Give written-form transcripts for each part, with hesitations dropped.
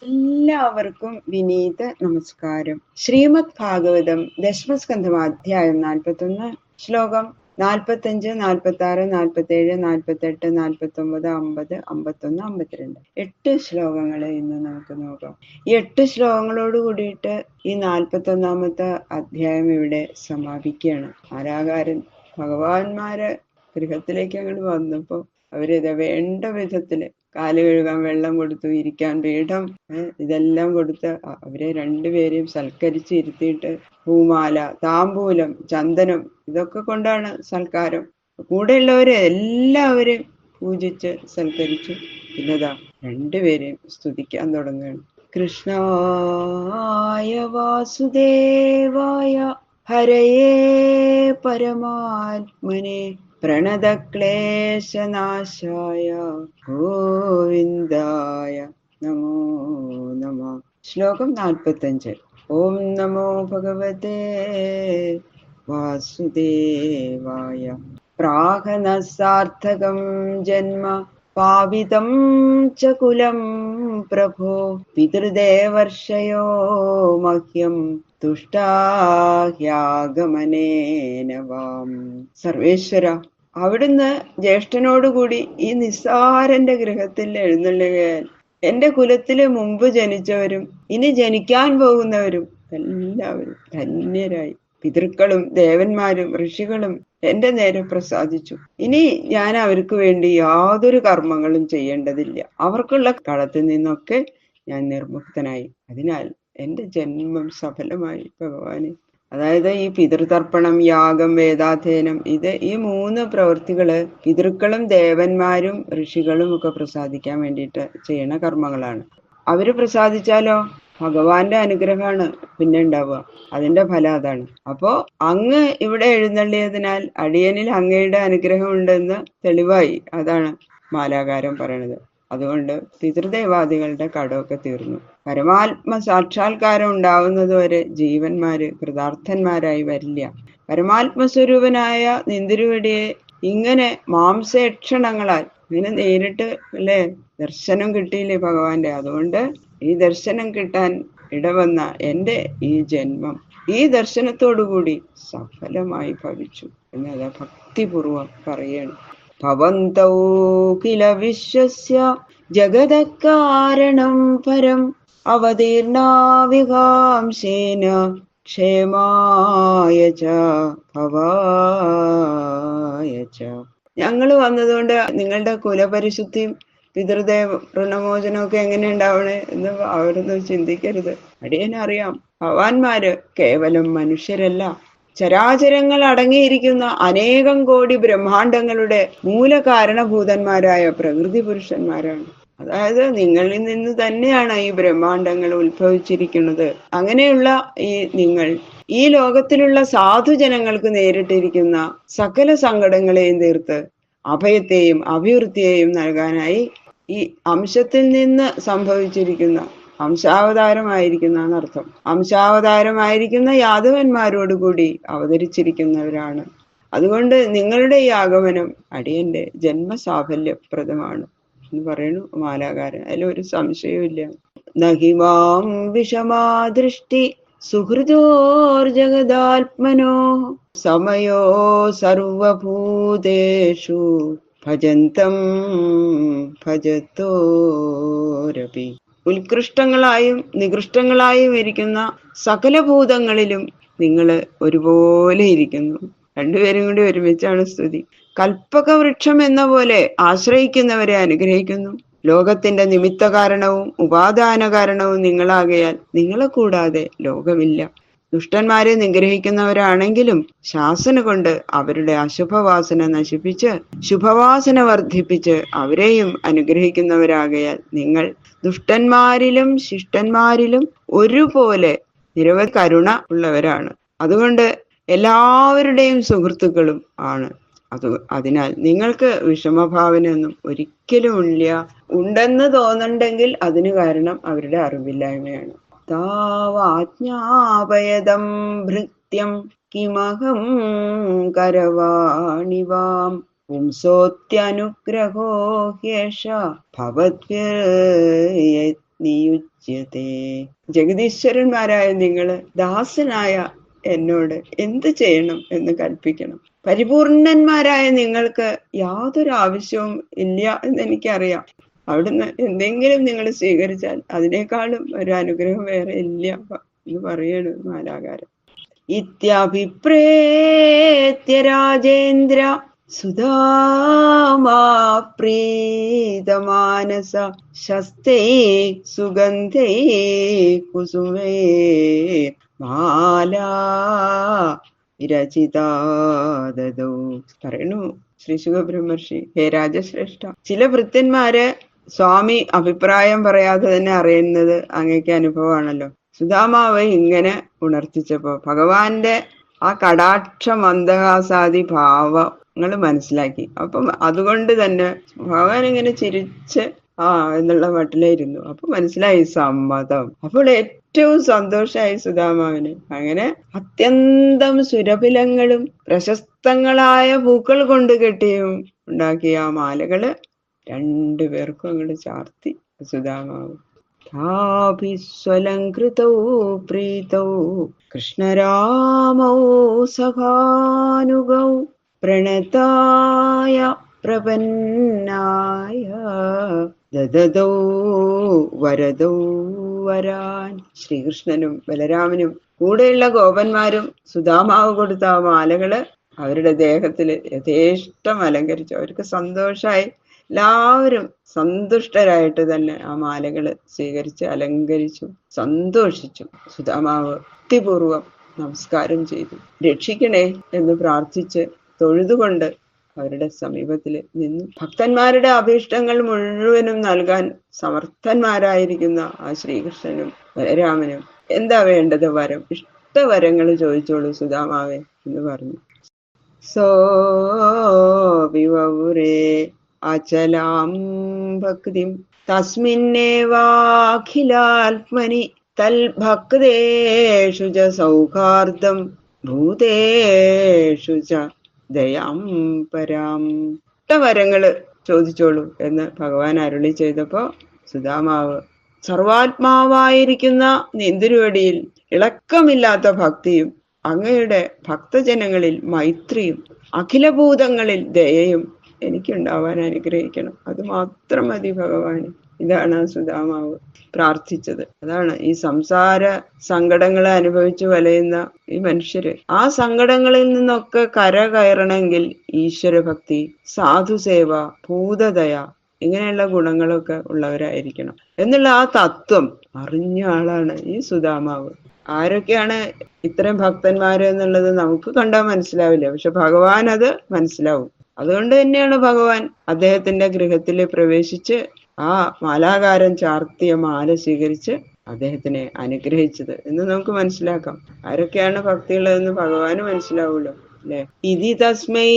എല്ലാവർക്കും വിനീത നമസ്കാരം. ശ്രീമദ് ഭാഗവതം ദശമസ്കന്ധം അധ്യായം 41, ശ്ലോകം 45, 46, 47, 48, 49, 50, 51, 52. 8 ശ്ലോകങ്ങളെ ഇന്ന് നമുക്ക് നോക്കാം. ഈ 8 ശ്ലോകങ്ങളോട് കൂടിയിട്ട് ഈ 41ാമത്തെ അധ്യായം ഇവിടെ സമാപിക്കുകയാണ്. ആരാകാരൻ ഭഗവാന്മാരെ ഗൃഹത്തിലേക്ക് അങ്ങോട്ട് വന്നപ്പോ അവരിത് വേണ്ട വിധത്തില് കാല് കഴുകാൻ വെള്ളം കൊടുത്തു, ഇരിക്കാൻ പീഠം, ഇതെല്ലാം കൊടുത്ത് അവരെ രണ്ടുപേരെയും സൽക്കരിച്ച് ഇരുത്തിയിട്ട് പൂമാല, താമ്പൂലം, ചന്ദനം ഇതൊക്കെ കൊണ്ടാണ് സൽക്കാരം. കൂടെയുള്ളവരെ എല്ലാവരെയും പൂജിച്ച് സൽക്കരിച്ചു. പിന്നെതാ രണ്ടുപേരെയും സ്തുതിക്കാൻ തുടങ്ങുകയാണ്. കൃഷ്ണായ വാസുദേവായ ഹരയേ പരമാത്മനെ പ്രണതക്ലേശനാശായ ഗോവിന്ദായ നമോ നമഃ. ശ്ലോകം 45. ഓം നമോ ഭഗവതേ വാസുദേവായ. പ്രാഹനസാർത്ഥകം ജന്മ പാവിതം ച കുലം പ്രഭോ പിതൃദേവർഷയോ മഹ്യം തുഷ്ടാഹ്യാഗമനേന വാം. സർവേശ്വര, അവിടുന്ന് ജ്യേഷ്ഠനോടുകൂടി ഈ നിസ്സാരന്റെ ഗൃഹത്തിൽ എഴുന്നള്ളുകയാൽ എന്റെ കുലത്തില് മുമ്പ് ജനിച്ചവരും ഇനി ജനിക്കാൻ പോകുന്നവരും എല്ലാവരും ധന്യരായി. പിതൃക്കളും ദേവന്മാരും ഋഷികളും എന്റെ നേരെ പ്രസാദിച്ചു. ഇനി ഞാൻ അവർക്ക് വേണ്ടി യാതൊരു കർമ്മങ്ങളും ചെയ്യേണ്ടതില്ല. അവർക്കുള്ള കടത്തിൽ നിന്നൊക്കെ ഞാൻ നിർമുക്തനായി. അതിനാൽ എന്റെ ജന്മം സഫലമായി ഭഗവാന്. അതായത് ഈ പിതൃതർപ്പണം, യാഗം, വേദാധ്യയനം, ഈ 3 പ്രവൃത്തികള് പിതൃക്കളും ദേവന്മാരും ഋഷികളും ഒക്കെ പ്രസാദിക്കാൻ വേണ്ടിയിട്ട് ചെയ്യണ കർമ്മങ്ങളാണ്. അവര് പ്രസാദിച്ചാലോ ഭഗവാന്റെ അനുഗ്രഹമാണ് പിന്നെ ഉണ്ടാവുക. അതിന്റെ ഫലം അതാണ്. അപ്പോ അങ്ങ് ഇവിടെ എഴുന്നള്ളിയതിനാൽ അടിയനിൽ അങ്ങയുടെ അനുഗ്രഹം ഉണ്ടെന്ന് തെളിവായി. അതാണ് മാലാകാരം പറയണത്. അതുകൊണ്ട് പിതൃദേവാദികളുടെ കടമൊക്കെ തീർന്നു. പരമാത്മ സാക്ഷാത്കാരം ഉണ്ടാവുന്നത് വരെ ജീവന്മാര് കൃതാർത്ഥന്മാരായി വരില്ല. പരമാത്മസ്വരൂപനായ നിന്തിരുവടിയെ ഇങ്ങനെ മാംസേക്ഷണങ്ങളാൽ ഇങ്ങനെ നേരിട്ട് അല്ലേ ദർശനം കിട്ടിയില്ലേ ഭഗവാന്റെ. അതുകൊണ്ട് ഈ ദർശനം കിട്ടാൻ ഇടവന്ന എന്റെ ഈ ജന്മം ഈ ദർശനത്തോടുകൂടി സഫലമായി ഭവിച്ചു എന്നത് ഭക്തിപൂർവം പറയണം. ഭവന്തൗ കില വിശ്വസ്യ ജഗതഃകാരണം പരം അവതീർണാവികാംശേന ക്ഷേമായ ച ഭവായ ച. ഞങ്ങൾ വന്നതുകൊണ്ട് നിങ്ങളുടെ കുലപരിശുദ്ധിയും പിതൃദേവ ഋണമോചനമൊക്കെ എങ്ങനെ ഉണ്ടാവണേ എന്ന് അവരൊന്നും ചിന്തിക്കരുത്. അടിയനറിയാം, ഭഗവാന്മാര് കേവലം മനുഷ്യരല്ല, ചരാചരങ്ങൾ അടങ്ങിയിരിക്കുന്ന അനേകം കോടി ബ്രഹ്മാണ്ടങ്ങളുടെ മൂലകാരണഭൂതന്മാരായ പ്രകൃതി പുരുഷന്മാരാണ്. അതായത് നിങ്ങളിൽ നിന്ന് തന്നെയാണ് ഈ ബ്രഹ്മാണ്ടങ്ങൾ ഉത്ഭവിച്ചിരിക്കുന്നത്. അങ്ങനെയുള്ള ഈ നിങ്ങൾ ഈ ലോകത്തിലുള്ള സാധുജനങ്ങൾക്ക് നേരിട്ടിരിക്കുന്ന സകല സങ്കടങ്ങളെയും തീർത്ത് അഭയത്തെയും അഭിവൃദ്ധിയെയും നൽകാനായി ഈ അംശത്തിൽ നിന്ന് സംഭവിച്ചിരിക്കുന്ന അംശാവതാരമായിരിക്കുന്ന എന്നർത്ഥം. അംശാവതാരമായിരിക്കുന്ന യാദവന്മാരോടുകൂടി അവതരിച്ചിരിക്കുന്നവരാണ്. അതുകൊണ്ട് നിങ്ങളുടെ ഈ ആഗമനം അടിയന്റെ ജന്മസാഫല്യപ്രദമാണ് എന്ന് പറയുന്നു മാലാകാരൻ. അതിലൊരു സംശയവുമില്ല. നഹിമാം വിഷമാദൃഷ്ടി സുഹൃദോർജഗദാത്മനോ സമയോ സർവഭൂതേഷു ഭജന്തം ഭജത്തോരപി. ഉത്കൃഷ്ടങ്ങളായും നികൃഷ്ടങ്ങളായും ഇരിക്കുന്ന സകല ഭൂതങ്ങളിലും നിങ്ങൾ ഒരുപോലെ ഇരിക്കുന്നു. രണ്ടുപേരും കൂടി ഒരുമിച്ചാണ് സ്തുതി. കൽപ്പകവൃക്ഷം എന്ന പോലെ ആശ്രയിക്കുന്നവരെ അനുഗ്രഹിക്കുന്നു. ലോകത്തിന്റെ നിമിത്ത കാരണവും ഉപാദാന കാരണവും നിങ്ങളാകയാൽ നിങ്ങളെ കൂടാതെ ലോകമില്ല. ദുഷ്ടന്മാരെ നിഗ്രഹിക്കുന്നവരാണെങ്കിലും ശാസന കൊണ്ട് അവരുടെ അശുഭവാസന നശിപ്പിച്ച് ശുഭവാസന വർദ്ധിപ്പിച്ച് അവരെയും അനുഗ്രഹിക്കുന്നവരാകയാൽ നിങ്ങൾ ദുഷ്ടന്മാരിലും ശിഷ്ടന്മാരിലും ഒരുപോലെ നിരവധി കരുണ ഉള്ളവരാണ്. അതുകൊണ്ട് എല്ലാവരുടെയും സുഹൃത്തുക്കളും ആണ്. അതിനാൽ നിങ്ങൾക്ക് വിഷമഭാവനയൊന്നും ഒരിക്കലും ഇല്ല. ഉണ്ടെന്ന് തോന്നുന്നുണ്ടെങ്കിൽ അതിന് കാരണം അവരുടെ അറിവില്ലായ്മയാണ്. താവാജ്ഞാപയതം ഭൃത്യം കിമഹം കരവാണിവാം പുംസോത്യനുഗ്രഹോ ഹ്യേഷ ഭവദ്ഭിർയത്യേന നിയുജ്യത്തെ. ജഗദീശ്വരന്മാരായ നിങ്ങള് ദാസനായ എന്നോട് എന്ത് ചെയ്യണം എന്ന് കൽപ്പിക്കണം. പരിപൂർണന്മാരായ നിങ്ങൾക്ക് യാതൊരു ആവശ്യവും ഇല്ല എന്ന് എനിക്കറിയാം. അവിടുന്ന് എന്തെങ്കിലും നിങ്ങൾ സ്വീകരിച്ചാൽ അതിനേക്കാളും ഒരു അനുഗ്രഹം വേറെ ഇല്ല എന്ന് പറയണു മാലാകാരൻ. ഇത്യഭിപ്രേത്യ രാജേന്ദ്ര സുധാമാപ്രീതമാനസ ശസ്തൈ സുഗന്ധൈ കുസുമേ മാലാ വിരചിതാദദൗ. പറയണു ശ്രീ ശുഖബ്രഹ്മർഷി, ഹേ രാജശ്രേഷ്ഠ, ചില ഭൃത്യന്മാര് സ്വാമി അഭിപ്രായം പറയാതെ തന്നെ അറിയുന്നത് അങ്ങേക്ക് അനുഭവമാണല്ലോ. സുധാമാവ് ഇങ്ങനെ ഉണർത്തിച്ചപ്പോ ഭഗവാന്റെ ആ കടാക്ഷ മന്ദഹാസാദി ഭാവങ്ങൾ മനസ്സിലാക്കി. അപ്പം അതുകൊണ്ട് തന്നെ ഭഗവാൻ ഇങ്ങനെ ചിരിച്ച് എന്നുള്ള മട്ടിലായിരുന്നു. അപ്പൊ മനസ്സിലായി സമ്മതം. അപ്പോൾ ഏറ്റവും സന്തോഷമായി സുധാമാവിന്. അങ്ങനെ അത്യന്തം സുരഭിലങ്ങളും പ്രശസ്തങ്ങളായ പൂക്കൾ കൊണ്ട് കെട്ടിയും ഉണ്ടാക്കിയ ആ മാലകള് രണ്ടുപേർക്കും അങ്ങോട്ട് ചാർത്തി സുധാമാവ്. താഭിസ്വലംകൃതൗ പ്രീതൗ കൃഷ്ണരാമൗ സഖാനുഗൗ പ്രണതായ പ്രപന്നായ ദദദൗ വരദൗ വരാൻ. ശ്രീകൃഷ്ണനും ബലരാമനും കൂടെയുള്ള ഗോപന്മാരും സുധാമാവ് കൊടുത്ത ആ മാലകള് അവരുടെ ദേഹത്തില് യഥേഷ്ടം അലങ്കരിച്ചു. അവർക്ക് സന്തോഷമായി. എല്ലാവരും സന്തുഷ്ടരായിട്ട് തന്നെ ആ മാലകള് സ്വീകരിച്ച് അലങ്കരിച്ചു, സന്തോഷിച്ചു. സുധാമാവ് ഭക്തിപൂർവം നമസ്കാരം ചെയ്തു. രക്ഷിക്കണേ എന്ന് പ്രാർത്ഥിച്ച് തൊഴുതുകൊണ്ട് അവരുടെ സമീപത്തില് നിന്നു. ഭക്തന്മാരുടെ അഭീഷ്ടങ്ങൾ മുഴുവനും നൽകാൻ സമർത്ഥന്മാരായിരിക്കുന്ന ആ ശ്രീകൃഷ്ണനും ബലരാമനും എന്താ വേണ്ടത് വരം, ഇഷ്ടവരങ്ങൾ ചോദിച്ചോളൂ സുധാമാവേ എന്ന് പറഞ്ഞു. സോ വിവൗരേ അചലാം ഭക്തിം തസ്മിന്നേവാഖിലാത്മനി തൽഭക്തേഷു ച സൗഹാർദ്ദം ഭൂതേഷു ച ദയാം പരാം. ഇഷ്ടവരങ്ങള് ചോദിച്ചോളൂ എന്ന് ഭഗവാൻ അരുളി ചെയ്തപ്പോ സുധാമാവ് സർവാത്മാവായിരിക്കുന്ന നീന്തിരുവടിയിൽ ഇളക്കമില്ലാത്ത ഭക്തിയും അങ്ങയുടെ ഭക്തജനങ്ങളിൽ മൈത്രിയും അഖിലഭൂതങ്ങളിൽ ദയയും എനിക്കുണ്ടാവാൻ അനുഗ്രഹിക്കണം. അത് മാത്രം മതി ഭഗവാന്. ഇതാണ് സുധാമാവ് പ്രാർത്ഥിച്ചത്. അതാണ് ഈ സംസാര സങ്കടങ്ങളെ അനുഭവിച്ചു വലയുന്ന ഈ മനുഷ്യര് ആ സങ്കടങ്ങളിൽ നിന്നൊക്കെ കരകയറണമെങ്കിൽ ഈശ്വരഭക്തി, സാധുസേവ, ഭൂതദയ ഇങ്ങനെയുള്ള ഗുണങ്ങളൊക്കെ ഉള്ളവരായിരിക്കണം എന്നുള്ള ആ തത്വം അറിഞ്ഞ ആളാണ് ഈ സുധാമാവ്. ആരൊക്കെയാണ് ഇത്തരം ഭക്തന്മാര് എന്നുള്ളത് നമുക്ക് കണ്ടാൽ മനസ്സിലാവില്ല, പക്ഷെ ഭഗവാൻ അത് മനസ്സിലാവും. അതുകൊണ്ട് തന്നെയാണ് ഭഗവാൻ അദ്ദേഹത്തിന്റെ ഗൃഹത്തില് പ്രവേശിച്ച് ആ മാലാകാരൻ ചാർത്തിയ മാല സ്വീകരിച്ച് അദ്ദേഹത്തിനെ അനുഗ്രഹിച്ചത് എന്ന് നമുക്ക് മനസ്സിലാക്കാം. ആരൊക്കെയാണ് ഭക്തിയുള്ളതെന്ന് ഭഗവാന് മനസ്സിലാവുമല്ലോ അല്ലെ. ഇതി തസ്മൈ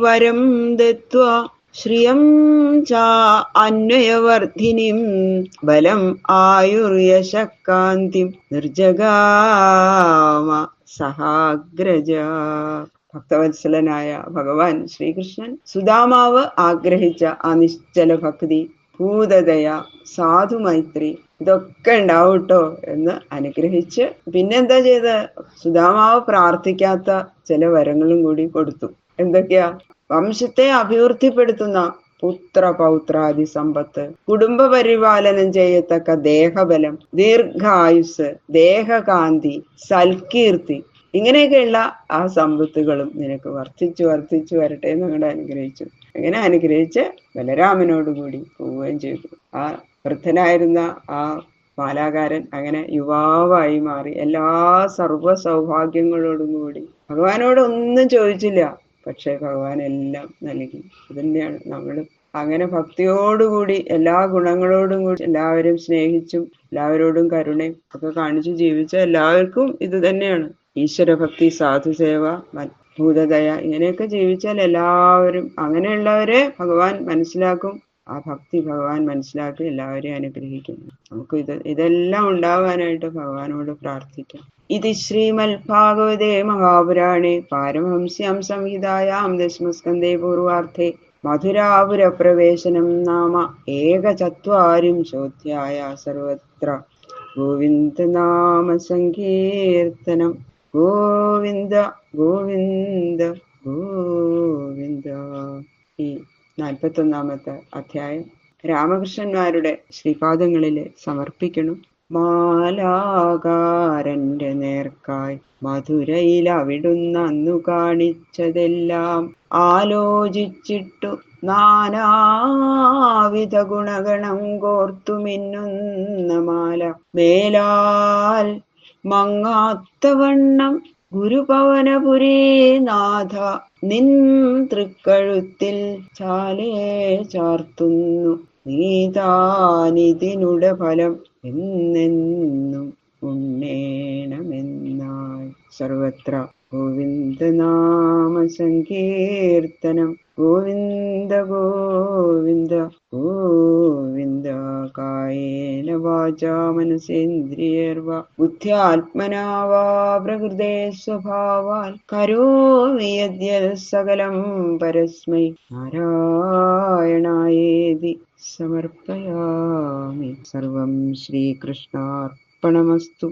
വരം ദത്വാ ശ്രിയം ച അന്വയവർദ്ധിനിം ബലം ആയുർയശകാന്തിം നിർജഗാമ സഹാഗ്രജ. ഭക്തവത്സലനായ ഭഗവാൻ ശ്രീകൃഷ്ണൻ സുധാമാവ് ആഗ്രഹിച്ച ആ നിശ്ചല ഭക്തി, ഭൂതദയ, സാധുമൈത്രി ഇതൊക്കെ ഉണ്ടാവട്ടോ എന്ന് അനുഗ്രഹിച്ച് പിന്നെന്താ ചെയ്ത് സുധാമാവ് പ്രാർത്ഥിക്കാത്ത ചില വരങ്ങളും കൂടി കൊടുത്തു. എന്തൊക്കെയാ? വംശത്തെ അഭിവൃദ്ധിപ്പെടുത്തുന്ന പുത്ര പൗത്രാദി സമ്പത്ത്, കുടുംബ പരിപാലനം ചെയ്യത്തക്ക ദേഹബലം, ദീർഘായുസ്, ദേഹകാന്തി, സൽകീർത്തി ഇങ്ങനെയൊക്കെയുള്ള ആ സമ്പത്തുകളും നിനക്ക് വർദ്ധിച്ചു വർദ്ധിച്ചു വരട്ടെ എന്ന് അങ്ങോട്ട് അനുഗ്രഹിച്ചു. അങ്ങനെ അനുഗ്രഹിച്ച് ബലരാമനോടുകൂടി പോവുകയും ചെയ്തു. ആ വൃദ്ധനായിരുന്ന ആ മാലാകാരൻ അങ്ങനെ യുവാവായി മാറി. എല്ലാ സർവ സൗഭാഗ്യങ്ങളോടും കൂടി ഭഗവാനോട് ഒന്നും ചോദിച്ചില്ല, പക്ഷെ ഭഗവാൻ എല്ലാം നൽകി. അതുതന്നെയാണ് നമ്മൾ അങ്ങനെ ഭക്തിയോടുകൂടി എല്ലാ ഗുണങ്ങളോടും കൂടി എല്ലാവരും സ്നേഹിച്ചും എല്ലാവരോടും കരുണയും ഒക്കെ കാണിച്ചു ജീവിച്ച എല്ലാവർക്കും ഇത് തന്നെയാണ് ഈശ്വരഭക്തി, സാധുസേവ, ഭൂതദയ ഇങ്ങനെയൊക്കെ ജീവിച്ചാൽ എല്ലാവരും അങ്ങനെയുള്ളവരെ ഭഗവാൻ മനസ്സിലാക്കും. ആ ഭക്തി ഭഗവാൻ മനസ്സിലാക്കി എല്ലാവരെയും അനുഗ്രഹിക്കുന്നു. നമുക്ക് ഇതെല്ലാം ഉണ്ടാവാനായിട്ട് ഭഗവാനോട് പ്രാർത്ഥിക്കാം. ഇത് ശ്രീമദ്ഭാഗവതേ മഹാപുരാണേ പാരമഹംസ്യാം സംഹിതായാം ദശമസ്കന്ധേ പൂർവാർദ്ധേ മധുരാപുരപ്രവേശനം നാമ ഏകചത്വാരിംശോऽധ്യായ സർവത്ര ഗോവിന്ദനാമ സങ്കീർത്തനം. ഗോവിന്ദ ഗോവിന്ദ ഗോവിന്ദ. ഈ 41-ാമത്തെ അധ്യായം രാമകൃഷ്ണന്മാരുടെ ശ്രീപാദങ്ങളിൽ സമർപ്പിക്കണം. മാലാകാരന്റെ നേർക്കായി മധുരയിൽ അവിടുന്ന് അന്നു കാണിച്ചതെല്ലാം ആലോചിച്ചിട്ടു നാനാവിധ ഗുണഗണം കോർത്തു മിന്നുന്ന മാല മേലാൽ മങ്ങാത്തവണ്ണം ഗുരുപവനപുരീനാഥ നിൻ തൃക്കഴുത്തിൽ ചാലേ ചാർത്തുന്നു. നീതാനിതിനുടെ ഫലം എന്നെന്നും ഉണ്ണേണമെന്നായി. സർവത്ര ഗോവിന്ദനാമ സങ്കീർത്തനം. ഗോവിന്ദ ഗോവിന്ദ ഗോവിന്ദ. കായേന വാചാ മനസേന്ദ്രിയർവാ ബുദ്ധ്യാത്മനാ വാ പ്രകൃതേ സ്വഭാവാൽ കരോമി യദ്യൽ സകലം പരസ്മൈ നാരായണായേതി സമർപ്പയാമി. സർവം ശ്രീകൃഷ്ണാർപ്പണമസ്തു.